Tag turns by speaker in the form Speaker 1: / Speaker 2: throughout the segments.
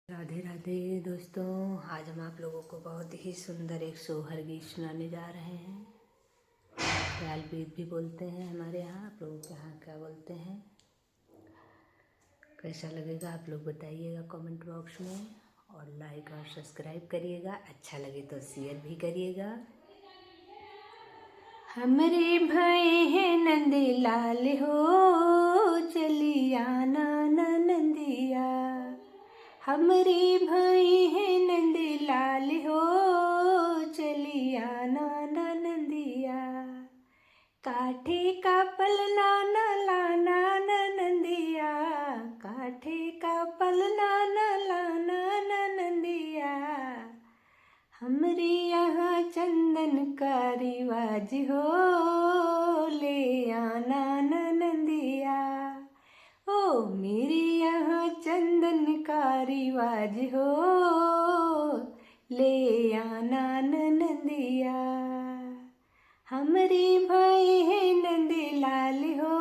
Speaker 1: राधे राधे दोस्तों, आज हम आप लोगों को बहुत ही सुंदर एक सोहर गीत सुनाने जा रहे हैं। ख्याल गीत भी बोलते हैं हमारे यहाँ, आप लोगों के यहाँ क्या बोलते हैं, कैसा लगेगा आप लोग बताइएगा कमेंट बॉक्स में। और लाइक और सब्सक्राइब करिएगा, अच्छा लगे तो शेयर भी करिएगा। हमरे भाई है नंदी लाल हो, चलिया नाना नंदिया। हमरे भाई है नंदी लाल हो, चलिया नाना नंदिया। काठे का पलना न लाना नंदिया, काठे का पलना न लाना नंदिया। हमरे यहाँ चंदन का रिवाज हो, ले आना नंदिया। ओ मेरे यहाँ चंदन का रिवाज हो, ले आना नंदिया। हमरे भाई है नंदी लाल हो,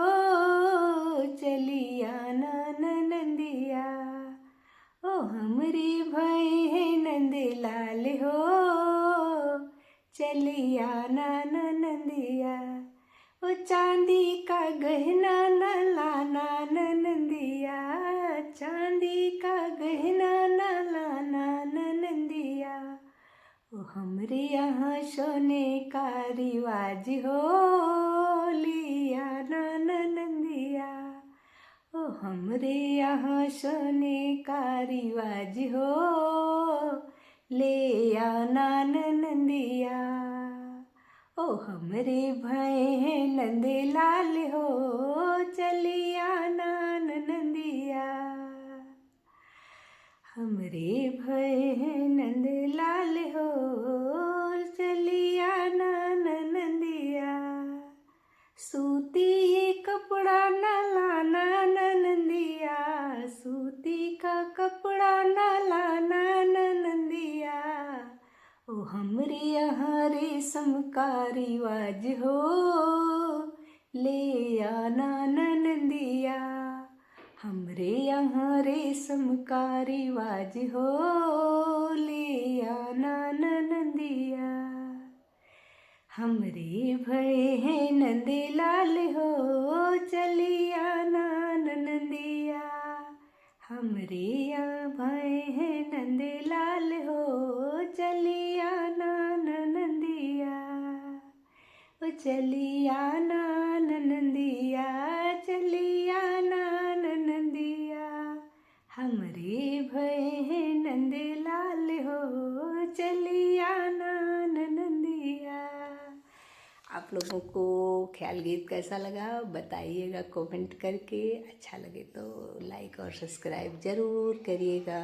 Speaker 1: चली आना नंदिया। ओ हमरे भाई है नंदी लाल हो, चली आना नंदिया। ओ चांदी का गहना न लाना नंदिया, चांदी का गहना न लाना नंदिया। ओ हमरे यहाँ सोने का रिवाज हो, लिया नंदिया। ओ हमरे यहाँ सोने का रिवाज हो, ले आना नंदिया। ओ हमरे भाई है नंदे लाल हो, चली आना नंदिया। हमरे भाई है नंदे लाल हो, चली आना नंदिया। सूती कपड़ा न लाना नंदिया, सूती का कपड़ा न लाना नंदिया। ओ हमरे यहाँ रेशम का रिवाज हो, ले आना नंदिया। हमरे यहाँ रेशम का रिवाज हो, ले आना नंदिया। हमरे भय है नंदे लाल हो, चली आना नंदिया। हमरे यहाँ भय है नंदे लाल हो, चली आना नंदिया। ओ चली आना नंदिया, चली आना नंदिया। हमरे भय है नंदे लाल हो, चली आना नंदिया। आप लोगों को ख्याल गीत कैसा लगा बताइएगा कमेंट करके। अच्छा लगे तो लाइक और सब्सक्राइब ज़रूर करिएगा।